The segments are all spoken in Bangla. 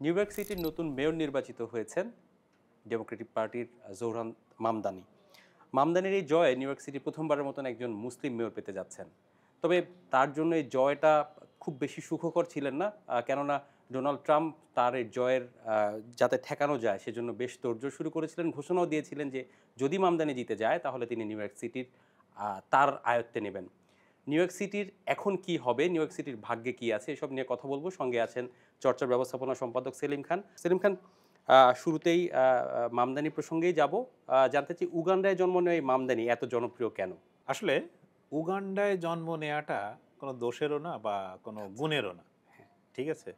নিউ ইয়র্ক সিটির নতুন মেয়র নির্বাচিত হয়েছেন ডেমোক্রেটিক পার্টির জোহরান মামদানি। মামদানির এই জয়ে নিউ ইয়র্ক সিটি প্রথমবারের মতন একজন মুসলিম মেয়র পেতে যাচ্ছেন। তবে তার জন্য এই জয়টা খুব বেশি সুখকর ছিলেন না, কেননা ডোনাল্ড ট্রাম্প তার এই জয়ের যাতে ঠেকানো যায় সেজন্য বেশ তোড়জোড় শুরু করেছিলেন, ঘোষণাও দিয়েছিলেন যে যদি মামদানি জিতে যায় তাহলে তিনি নিউ ইয়র্ক সিটির তার আয়ত্তে নেবেন। নিউ ইয়র্ক সিটির এখন কি হবে, নিউ ইয়র্ক সিটির ভাগ্যে কি আছে, এসব নিয়ে কথা বলবো। সঙ্গে আছেন চর্চার ব্যবস্থাপনা সম্পাদক সেলিম খান। সেলিম খান, শুরুতেই মামদানি প্রসঙ্গেই যাব। জানতে চাই, উগান্ডায় জন্ম নেওয়া এই মামদানি এত জনপ্রিয় কেন? আসলে উগান্ডায় জন্ম নেওয়াটা কোনো দোষেরও না বা কোনো গুণেরও না। হ্যাঁ। ঠিক আছে?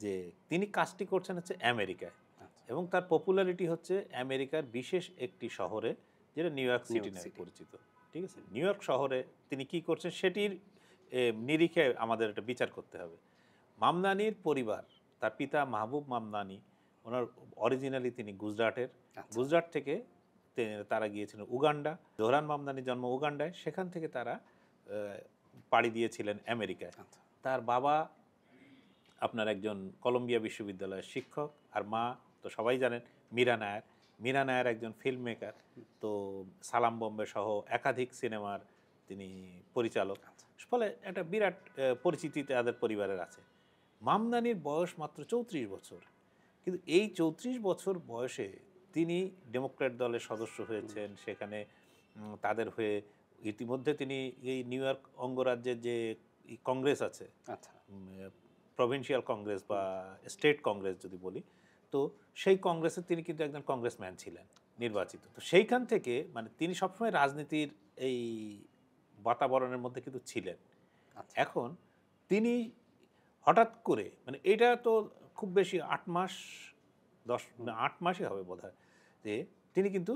যে তিনি কাজটি করছেন হচ্ছে আমেরিকায় আচ্ছা। এবং তার পপুলারিটি হচ্ছে আমেরিকার বিশেষ একটি শহরে, যেটা new York new city York নামে সিটি। পরিচিত। ঠিক আছে? নিউ ইয়র্ক শহরে তিনি কি করছেন সেটির নিরিখে আমাদের এটা বিচার করতে হবে। মামদানির পরিবার, তার পিতা মাহবুব মামদানি, ওনার অরিজিনালি তিনি গুজরাটের। আচ্ছা। গুজরাট থেকে তারা গিয়েছিলেন উগান্ডা। জোহরান মামদানির জন্ম উগান্ডায়, সেখান থেকে তারা পাড়ি দিয়েছিলেন আমেরিকায়। আচ্ছা। তার বাবা আপনার একজন কলম্বিয়া বিশ্ববিদ্যালয়ের শিক্ষক, আর মা তো সবাই জানেন মীরা নায়ার। মীরা নায়ার একজন ফিল্ম মেকার, তো সালাম বোম্বে সহ একাধিক সিনেমার তিনি পরিচালক। আচ্ছা। ফলে একটা বিরাট পরিচিতি তাদের পরিবারের আছে। মামদানির বয়স মাত্র ৩৪ বছর, কিন্তু এই ৩৪ বছর বয়সে তিনি ডেমোক্র্যাট দলের সদস্য হয়েছেন। সেখানে তাদের হয়ে ইতিমধ্যে তিনি এই নিউ ইয়র্ক অঙ্গরাজ্যের যে কংগ্রেস আছে, আচ্ছা। প্রভিন্সিয়াল কংগ্রেস বা স্টেট কংগ্রেস যদি বলি, তো সেই কংগ্রেসে তিনি কিন্তু একজন কংগ্রেসম্যান ছিলেন, নির্বাচিত। তো সেইখান থেকে মানে তিনি সবসময় রাজনীতির এই বাতাবরণের মধ্যে কিন্তু ছিলেন। আচ্ছা। এখন তিনি হঠাৎ করে মানে এটা তো খুব বেশি ৮ মাস ১০ না ৮ মাসই হবে বোধহয়, যে তিনি কিন্তু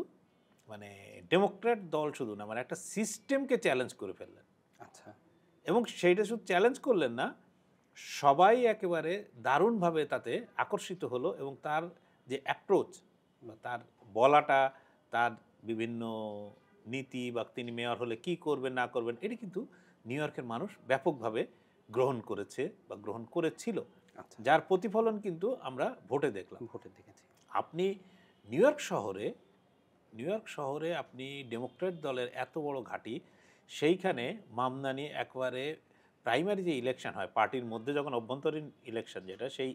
মানে ডেমোক্র্যাট দল শুধু না, মানে একটা সিস্টেমকে চ্যালেঞ্জ করে ফেললেন। আচ্ছা। এবং সেইটা শুধু চ্যালেঞ্জ করলেন না, সবাই একেবারে দারুণভাবে তাতে আকর্ষিত হলো এবং তার যে অ্যাপ্রোচ বা তার বলাটা, তার বিভিন্ন নীতি বা তিনি মেয়র হলে কি করবেন না করবেন, এটি কিন্তু নিউ ইয়র্কের মানুষ ব্যাপকভাবে গ্রহণ করেছে বা গ্রহণ করেছিল, আচ্ছা। যার প্রতিফলন কিন্তু আমরা ভোটে দেখলাম। ভোটে দেখেছি। আপনি নিউ ইয়র্ক শহরে নিউ ইয়র্ক শহরে আপনি ডেমোক্র্যাট দলের এত বড় ঘাঁটি, সেইখানে মামদানি একবারে প্রাইমারি যে ইলেকশন হয় পার্টির মধ্যে, যখন অভ্যন্তরীণ ইলেকশন যেটা, সেই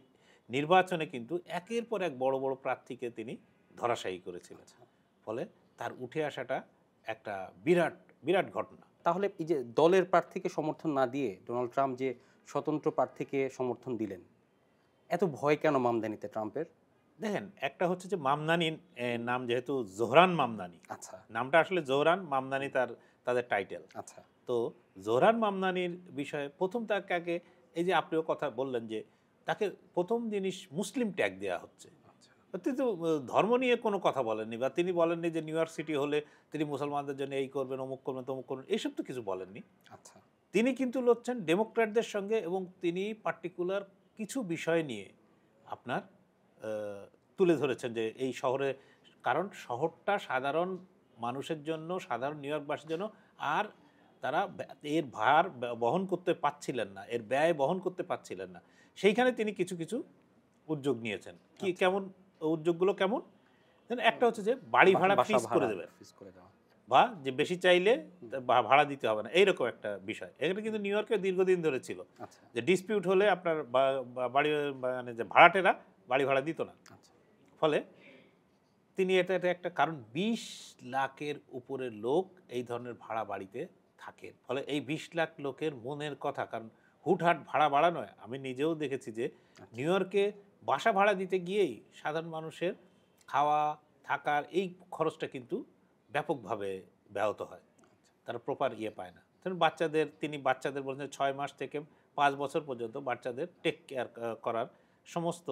নির্বাচনে কিন্তু একের পর এক বড় বড় প্রার্থীকে তিনি ধরাশায়ী করেছিলেন। আচ্ছা। ফলে তার উঠে আসাটা একটা বিরাট বিরাট ঘটনা। তাহলে এই যে দলের প্রার্থীকে সমর্থন না দিয়ে ডোনাল্ড ট্রাম্প যে স্বতন্ত্র প্রার্থীকে সমর্থন দিলেন, এত ভয় কেন মামদানিতে ট্রাম্পের? দেখেন, একটা হচ্ছে যে মামদানি নাম যেহেতু জোহরান মামদানি, আচ্ছা। নামটা আসলে জোহরান মামদানি তাদের টাইটেল। আচ্ছা। তো জোহরান মামদানির বিষয়ে প্রথম তাকে আগে, এই যে আপনিও কথা বললেন যে তাকে প্রথম জিনিস মুসলিম ট্যাগ দেওয়া হচ্ছে। আচ্ছা। তিনি তো ধর্ম নিয়ে কোনো কথা বলেননি, বা তিনি বলেননি যে নিউ ইয়র্ক সিটি হলে তিনি মুসলমানদের জন্য এই করবেন, অমুক করবেন, তমুক করবেন, এইসব তো কিছু বলেননি। আচ্ছা। তিনি কিন্তু লড়ছেন ডেমোক্র্যাটদের সঙ্গে, এবং তিনি পার্টিকুলার কিছু বিষয় নিয়ে আপনার তুলে ধরেছেন যে এই শহরে, কারণ শহরটা সাধারণ মানুষের জন্য, সাধারণ নিউ ইয়র্কবাসীর জন্য, আর তারা এর ভার বহন করতে পারছিলেন না, এর ব্যয় বহন করতে পারছিলেন না। সেইখানে তিনি কিছু কিছু উদ্যোগ নিয়েছেন। কি আচ্ছা। কেমন উদ্যোগগুলো কেমন? একটা হচ্ছে যে বাড়ি ভাড়া বাসা ফ্রিজ করে ভাড়া দেবেন, ফিক্স করে দেওয়া। বা যে বেশি চাইলে ভাড়া দিতে হবে না, এইরকম একটা বিষয়। এখানে কিন্তু নিউ ইয়র্কে দীর্ঘদিন ধরে ছিল আচ্ছা। যে ডিসপিউট হলে আপনার বাড়ি মানে যে ভাড়াটেরা বাড়ি ভাড়া দিত না। আচ্ছা। ফলে তিনি এটা একটা কারণ, ২০ লাখের উপরে লোক এই ধরনের ভাড়া বাড়িতে থাকেন। ফলে এই ২০ লাখ লোকের মনের কথা, কারণ হুটহাট ভাড়া বাড়া নয়। আমি নিজেও দেখেছি যে আচ্ছা। নিউ ইয়র্কে বাসা ভাড়া দিতে গিয়েই সাধারণ মানুষের খাওয়া, থাকার এই খরচটা কিন্তু ব্যাপকভাবে ব্যাহত হয়। তারা প্রপার পায় না। তিনি বাচ্চাদের বলছেন ৬ মাস থেকে ৫ বছর পর্যন্ত বাচ্চাদের টেক কেয়ার করার সমস্ত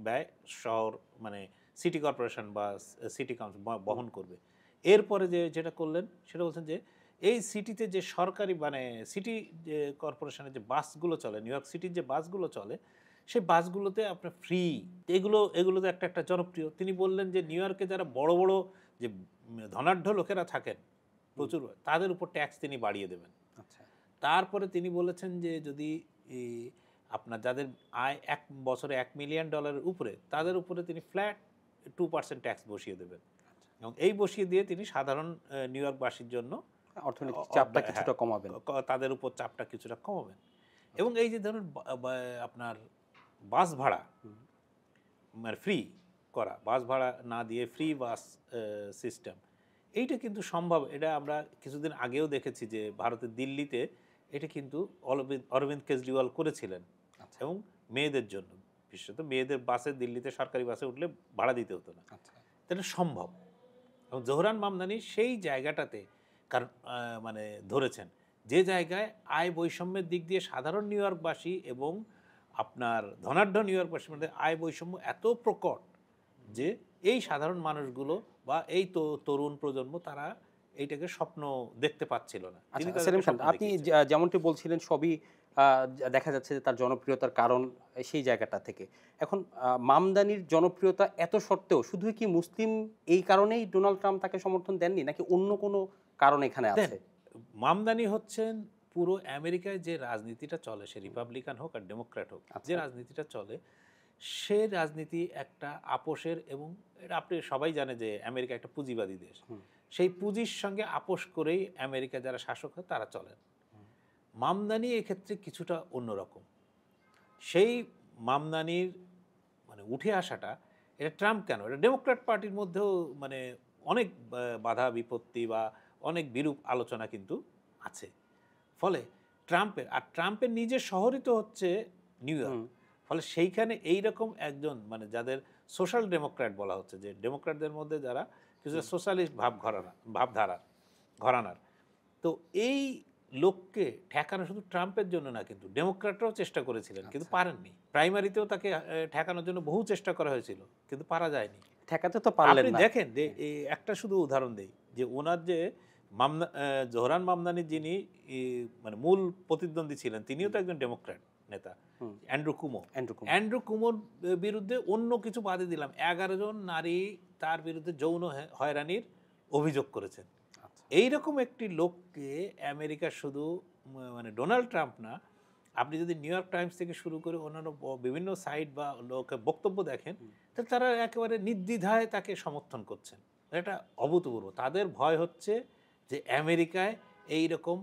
ব্যয় শহর মানে সিটি কর্পোরেশন বা সিটি কাউন্সিল বহন করবে। এরপরে যেটা করলেন সেটা বলছেন যে এই সিটিতে যে সরকারি মানে সিটি যে কর্পোরেশনের যে বাসগুলো চলে, নিউ ইয়র্ক সিটির যে বাসগুলো চলে, সেই বাসগুলোতে আপনার ফ্রি। এগুলো তো একটা জনপ্রিয়। তিনি বললেন যে নিউ ইয়র্কে যারা বড় বড় যে ধনাঢ্য লোকেরা থাকেন প্রচুর, তাদের উপর ট্যাক্স তিনি বাড়িয়ে দেবেন। আচ্ছা। তারপরে তিনি বলেছেন যে যদি আপনার যাদের আয় 1 বছরে $1 মিলিয়ন উপরে, তাদের উপরে তিনি ফ্ল্যাট 2% ট্যাক্স বসিয়ে দেবেন, এবং এই বসিয়ে দিয়ে তিনি সাধারণ নিউ ইয়র্কবাসীর জন্য অর্থনৈতিক চাপটা হ্যাঁ, কিছুটা কমাবেন। তাদের উপর চাপটা কিছুটা কমাবেন। এবং এই যে ধরুন আপনার বাস ভাড়া মানে ফ্রি করা, বাস ভাড়া না দিয়ে ফ্রি বাস সিস্টেম, এইটা কিন্তু সম্ভব। এটা আমরা কিছুদিন আগেও দেখেছি যে ভারতের দিল্লিতে এটা কিন্তু অরবিন্দ কেজরিওয়াল করেছিলেন, আচ্ছা এবং মেয়েদের জন্য, বিশেষত মেয়েদের বাসে, দিল্লিতে সরকারি বাসে উঠলে ভাড়া দিতে হতো না। আচ্ছা এটা সম্ভব। এবং জোহরান মামদানি সেই জায়গাটাতে কারণ মানে ধরেছেন যে জায়গায় আয় বৈষম্যের দিক দিয়ে সাধারণ নিউ ইয়র্কবাসী এবং আপনার ধনাঢ্য নিউ ইয়র্কবাসীর মধ্যে আয় বৈষম্য এত প্রকট যে এই সাধারণ মানুষগুলো বা এই তো তরুণ প্রজন্ম তারা এইটাকে স্বপ্ন দেখতে পাচ্ছিল না। তিনি আচ্ছা তাদেরকে সেলিম খান, স্বপ্ন আপনি দেখিয়েছেন। যেমনটি বলছিলেন সবই দেখা যাচ্ছে যে তার জনপ্রিয়তার কারণ সেই জায়গাটা থেকে। এখন মামদানির জনপ্রিয়তা এত সত্ত্বেও শুধুই কি মুসলিম এই কারণেই ডোনাল্ড ট্রাম্প তাকে সমর্থন দেননি, নাকি অন্য কোনো কারণ এখানে দেন, আছে? মামদানি হচ্ছেন পুরো আমেরিকায় যে রাজনীতিটা চলে, সে রিপাবলিকান হোক আর ডেমোক্র্যাট হোক, আচ্ছা। যে রাজনীতিটা চলে সে রাজনীতি একটা আপোষের, এবং এটা আপনি সবাই জানে যে আমেরিকা একটা পুঁজিবাদী দেশ, সেই পুঁজির সঙ্গে আপোষ করেই আমেরিকা যারা শাসক হয় তারা চলেন। মামদানি এক্ষেত্রে কিছুটা অন্যরকম। সেই মামদানির মানে উঠে আসাটা, এটা ট্রাম্প কেন, এটা ডেমোক্র্যাট পার্টির মধ্যেও মানে অনেক বাধা বিপত্তি বা অনেক বিরূপ আলোচনা কিন্তু আছে। ফলে ট্রাম্পের নিজের শহরই তো হচ্ছে নিউ ইয়র্ক। ফলে সেইখানে এইরকম একজন মানে যাদের সোশ্যাল ডেমোক্র্যাট বলা হচ্ছে, যে ডেমোক্র্যাটদের মধ্যে যারা কিছু সোশ্যালিস্ট ভাবধারার ঘরানার, তো এই লোককে ঠেকানো শুধু ট্রাম্পের জন্য না, কিন্তু ডেমোক্র্যাটরাও চেষ্টা করেছিলেন কিন্তু পারেননি। প্রাইমারিতেও তাকে ঠেকানোর জন্য বহু চেষ্টা করা হয়েছিল কিন্তু পারা যায়নি। ঠেকাতে তো পারলেন আপনি না। দেখেন যে এই একটা শুধু উদাহরণ দেই, যে ওনার যে জোহরান মামদানি যিনি মানে মূল প্রতিদ্বন্দ্বী ছিলেন, তিনিও তো একজন ডেমোক্র্যাট নেতা, অ্যান্ড্রু কুমো। অ্যান্ড্রু কুমোর বিরুদ্ধে অন্য কিছু বাদে দিলাম, 11 জন নারী তার বিরুদ্ধে যৌন হয়রানির অভিযোগ করেছেন। এইরকম একটি লোককে আমেরিকা শুধু মানে ডোনাল্ড ট্রাম্প না, আপনি যদি নিউ ইয়র্ক টাইমস থেকে শুরু করে অন্যান্য বিভিন্ন সাইট বা লোকের বক্তব্য দেখেন, তাহলে তারা একেবারে নির্দ্বিধায় তাকে সমর্থন করছেন। এটা অভূতপূর্ব। তাদের ভয় হচ্ছে যে আমেরিকায় এইরকম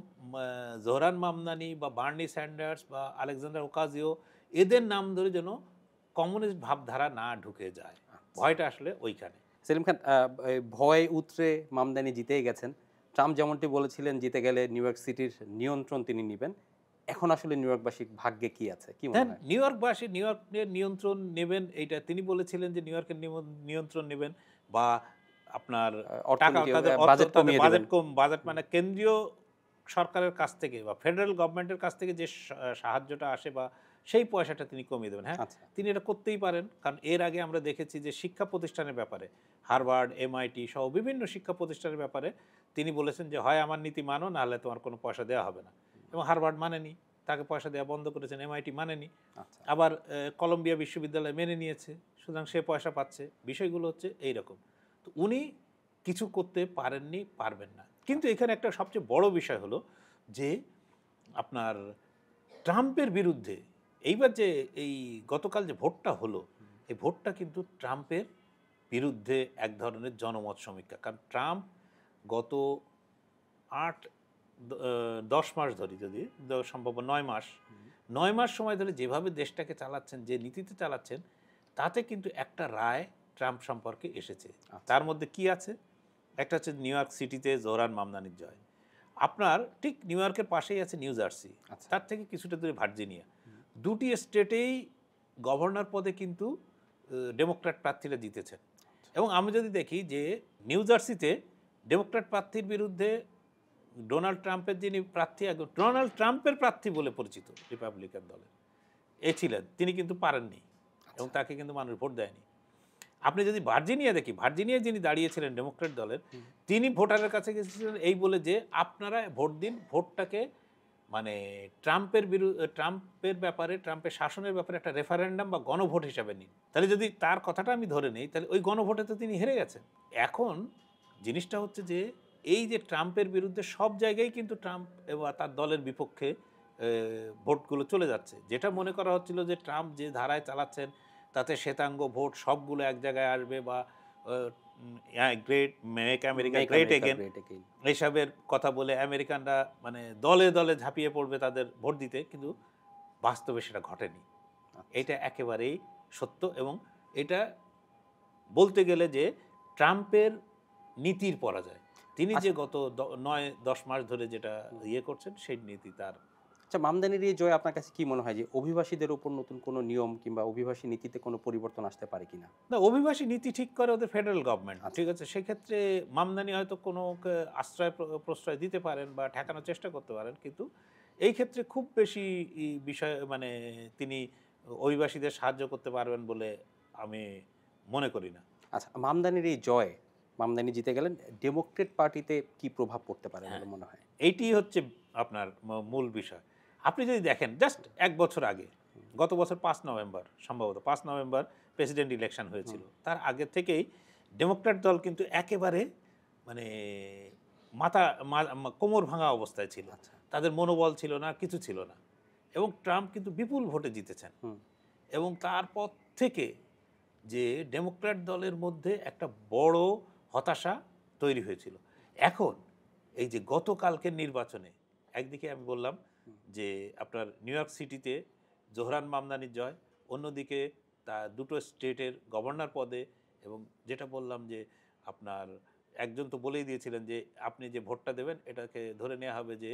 জোহরান মামদানি বা বার্নি স্যান্ডার্স বা আলেকজান্ডার ওকাজিও, এদের নাম ধরে যেন কমিউনিস্ট ভাবধারা না ঢুকে যায়। ভয়টা আসলে ওইখানে। সেলিম খান, ভয় উতরে মামদানি জিতেই গেছেন। ট্রাম্প যেমনটি বলেছিলেন জিতে গেলে নিউ ইয়র্ক সিটির নিয়ন্ত্রণ তিনি নেবেন। এখন আসলে নিউ ইয়র্কবাসীর ভাগ্যে কি আছে, কি মনে হয়? নিউ ইয়র্কবাসী নিউ ইয়র্কের নিয়ন্ত্রণ নেবেন, এইটা তিনি বলেছিলেন যে নিউ ইয়র্কের নিয়ন্ত্রণ নেবেন, বা আপনার টাকা, তাদের বাজেট মানে কেন্দ্রীয় সরকারের কাছ থেকে বা ফেডারেল গভর্নমেন্টের কাছ থেকে যে সাহায্যটা আসে বা সেই পয়সাটা তিনি কমিয়ে দেবেন। হ্যাঁ, তিনি এটা করতেই পারেন, কারণ এর আগে আমরা দেখেছি যে শিক্ষা প্রতিষ্ঠানের ব্যাপারে, হার্ভার্ড, MIT সহ বিভিন্ন শিক্ষা প্রতিষ্ঠানের ব্যাপারে তিনি বলেছেন যে হয় আমার নীতি মানো, নাহলে তোমার কোনো পয়সা দেওয়া হবে না। এবং হার্ভার্ড মানেনি, তাকে পয়সা দেওয়া বন্ধ করেছেন। MIT মানেনি, আবার কলম্বিয়া বিশ্ববিদ্যালয় মেনে নিয়েছে, সুতরাং সে পয়সা পাচ্ছে। বিষয়গুলো হচ্ছে এইরকম। তো উনি কিছু করতে পারেননি, পারবেন না। কিন্তু এখানে একটা সবচেয়ে বড় বিষয় হলো যে আপনার ট্রাম্পের বিরুদ্ধে এইবার যে এই গতকাল যে ভোটটা হলো, এই ভোটটা কিন্তু ট্রাম্পের বিরুদ্ধে এক ধরনের জনমত সমীক্ষা। কারণ ট্রাম্প গত 8-10 মাস ধরে, যদি সম্ভব 9 মাস সময় ধরে যেভাবে দেশটাকে চালাচ্ছেন, যে নীতিতে চালাচ্ছেন, তাতে কিন্তু একটা রায় ট্রাম্প সম্পর্কে এসেছে। তার মধ্যে কি আছে? একটা হচ্ছে নিউ ইয়র্ক সিটিতে জোহরান মামদানির জয়। আপনার ঠিক নিউ ইয়র্কের পাশেই আছে নিউ জার্সি, তার থেকে কিছুটা দূরে ভার্জিনিয়া। দুটি স্টেটেই গভর্নর পদে কিন্তু ডেমোক্র্যাট প্রার্থীরা জিতেছেন। এবং আমি যদি দেখি যে নিউ জার্সিতে ডেমোক্র্যাট প্রার্থীর বিরুদ্ধে ডোনাল্ড ট্রাম্পের যিনি প্রার্থী, একদম ডোনাল্ড ট্রাম্পের প্রার্থী বলে পরিচিত রিপাবলিকান দলের ছিলেন, তিনি কিন্তু পারেননি এবং তাকে কিন্তু মানুষ ভোট দেয়নি। আপনি যদি ভার্জিনিয়া দেখি, ভার্জিনিয়ায় যিনি দাঁড়িয়েছিলেন ডেমোক্র্যাট দলের, তিনি ভোটারের কাছে গেছিলেন এই বলে যে আপনারা ভোট দিন, ভোটটাকে মানে ট্রাম্পের ব্যাপারে, ট্রাম্পের শাসনের ব্যাপারে একটা রেফারেন্ডাম বা গণভোট হিসাবে নিন। তাহলে যদি তার কথাটা আমি ধরে নেই, তাহলে ওই গণভোটে তো তিনি হেরে গেছেন। এখন জিনিসটা হচ্ছে যে এই যে ট্রাম্পের বিরুদ্ধে সব জায়গায় কিন্তু ট্রাম্প এবং তার দলের বিপক্ষে ভোটগুলো চলে যাচ্ছে। যেটা মনে করা হচ্ছিল যে ট্রাম্প যে ধারায় চালাচ্ছেন তাতে শ্বেতাঙ্গ ভোট সবগুলো এক জায়গায় আসবে বা great make America make great America again great again. এইসবের কথা বলে আমেরিকানরা মানে দলে দলে ঝাঁপিয়ে পড়বে তাদের ভোট দিতে, কিন্তু বাস্তবে সেটা ঘটেনি। এটা একেবারেই সত্য এবং এটা বলতে গেলে যে ট্রাম্পের নীতির পরাজয়। তিনি যে গত 9-10 মাস ধরে যেটা ইয়ে করছেন সেই নীতি তার। আচ্ছা, মামদানির এই জয় আপনার কাছে কি মনে হয় যে অভিবাসীদের উপর নতুন কোনো নিয়ম কিংবা অভিবাসী নীতিতে কোনো পরিবর্তন আসতে পারে কিনা? না, অভিবাসী নীতি ঠিক করে ওদের ফেডারেল গভর্নমেন্ট, ঠিক আছে। সেক্ষেত্রে মামদানি হয়তো কোনো আশ্রয় প্রশ্রয় দিতে পারেন বা ঠেকানোর চেষ্টা করতে পারেন, কিন্তু এই ক্ষেত্রে খুব বেশি বিষয় মানে তিনি অভিবাসীদের সাহায্য করতে পারবেন বলে আমি মনে করি না। আচ্ছা, মামদানির এই জয়, মামদানি জিতে গেলেন, ডেমোক্রেট পার্টিতে কি প্রভাব পড়তে পারে বলে মনে হয়? এইটি হচ্ছে আপনার মূল বিষয়। আপনি যদি দেখেন জাস্ট 1 বছর আগে, গত বছর 5 নভেম্বর, সম্ভবত 5 নভেম্বর প্রেসিডেন্ট ইলেকশন হয়েছিল। তার আগে থেকেই ডেমোক্র্যাট দল কিন্তু একেবারে মানে কোমর ভাঙা অবস্থায় ছিল। তাদের মনোবল ছিল না, কিছু ছিল না, এবং ট্রাম্প কিন্তু বিপুল ভোটে জিতেছেন। এবং তারপর থেকে যে ডেমোক্র্যাট দলের মধ্যে একটা বড় হতাশা তৈরি হয়েছিল। এখন এই যে গতকালকের নির্বাচনে একদিকে আমি বললাম যে আপনার নিউ ইয়র্ক সিটিতে জোহরান মামদানির জয়, অন্যদিকে তা দুটো স্টেটের গভর্নর পদে, এবং যেটা বললাম যে আপনার একজন তো বলেই দিয়েছিলেন যে আপনি যে ভোটটা দেবেন এটাকে ধরে নেওয়া হবে যে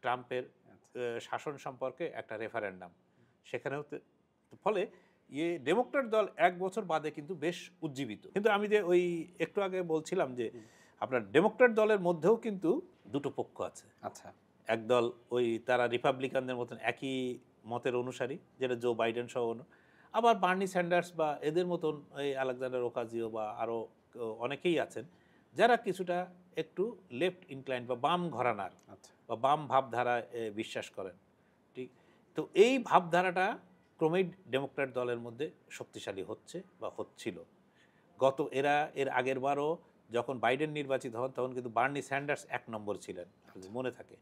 ট্রাম্পের শাসন সম্পর্কে একটা রেফারেন্ডাম। সেখানে হতে ফলে ডেমোক্র্যাট দল 1 বছর বাদে কিন্তু বেশ উজ্জীবিত। কিন্তু আমি যে ওই একটু আগে বলছিলাম যে আপনার ডেমোক্র্যাট দলের মধ্যেও কিন্তু দুটো পক্ষ আছে। আচ্ছা, একদল ওই তারা রিপাবলিকানদের মতন একই মতের অনুসারী, যেটা জো বাইডেন সহ আবার বার্নি স্যান্ডার্স বা এদের মতন এই আলেকজান্ডার ওকাজিও বা আরও অনেকেই আছেন যারা কিছুটা একটু লেফট ইনক্লাইন্ড বা বাম ঘরানার বা বাম ভাবধারায় বিশ্বাস করেন। ঠিক, তো এই ভাবধারাটা ক্রমেই ডেমোক্র্যাট দলের মধ্যে শক্তিশালী হচ্ছে বা হচ্ছিল। এর আগের বারও যখন বাইডেন নির্বাচিত হন তখন কিন্তু বার্নি স্যান্ডার্স 1 নম্বর ছিলেন, মনে থাকে।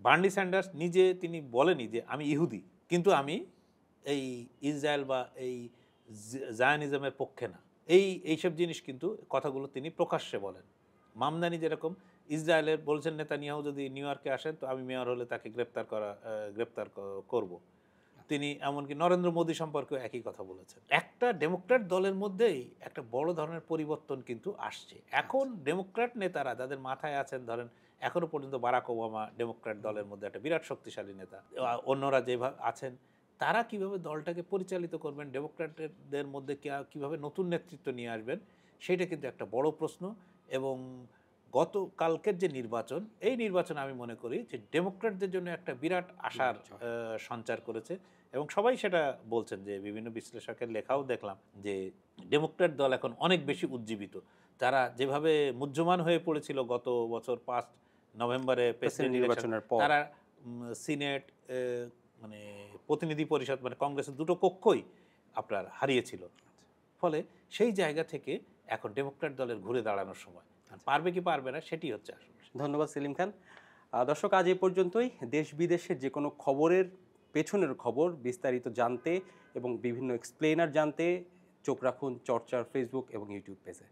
বার্নি স্যান্ডার্স নিজে তিনি বলেনি যে আমি ইহুদি, কিন্তু আমি এই ইসরায়েল বা এই জায়নিজমের পক্ষে না, এইসব জিনিস কিন্তু কথাগুলো তিনি প্রকাশ্যে বলেন। মামদানি যেরকম ইসরায়েলের বলছেন নেতানিয়াহু যদি নিউ ইয়র্কে আসেন তো আমি মেয়র হলে তাকে গ্রেপ্তার করব। তিনি এমনকি নরেন্দ্র মোদী সম্পর্কেও একই কথা বলেছেন। একটা ডেমোক্র্যাট দলের মধ্যেই একটা বড় ধরনের পরিবর্তন কিন্তু আসছে। এখন ডেমোক্র্যাট নেতারা যাদের মাথায় আছেন, ধরেন এখনো পর্যন্ত বারাক ওবামা ডেমোক্র্যাট দলের মধ্যে একটা বিরাট শক্তিশালী নেতা, অন্যরা যেভাবে আছেন তারা কিভাবে দলটাকে পরিচালিত করবেন, ডেমোক্র্যাটদের মধ্যে কিভাবে নতুন নেতৃত্ব নিয়ে আসবেন, সেটা কিন্তু একটা বড় প্রশ্ন। এবং গতকালকের যে নির্বাচন, এই নির্বাচন আমি মনে করি যে ডেমোক্র্যাটদের জন্য একটা বিরাট আশার সঞ্চার করেছে, এবং সবাই সেটা বলছেন যে বিভিন্ন বিশ্লেষকের লেখাও দেখলাম যে ডেমোক্র্যাট দল এখন অনেক বেশি উজ্জীবিত। তারা যেভাবে মুহ্যমান হয়ে পড়েছিল গত বছর 5 নভেম্বরে প্রেসিডেন্ট নির্বাচনের পর, তারা সিনেট মানে প্রতিনিধি পরিষদ মানে কংগ্রেসের দুটো কক্ষই আপনার হারিয়েছিল। ফলে সেই জায়গা থেকে এখন ডেমোক্র্যাট দলের ঘুরে দাঁড়ানোর সময়। পারবে কি পারবে না সেটি হচ্ছে আসলে। ধন্যবাদ সেলিম খান। দর্শক, আজ এই পর্যন্তই। দেশ বিদেশের যে কোনো খবরের পেছনের খবর বিস্তারিত জানতে এবং বিভিন্ন এক্সপ্লেনার জানতে চোখ রাখুন চর্চার ফেসবুক এবং ইউটিউব পেজে।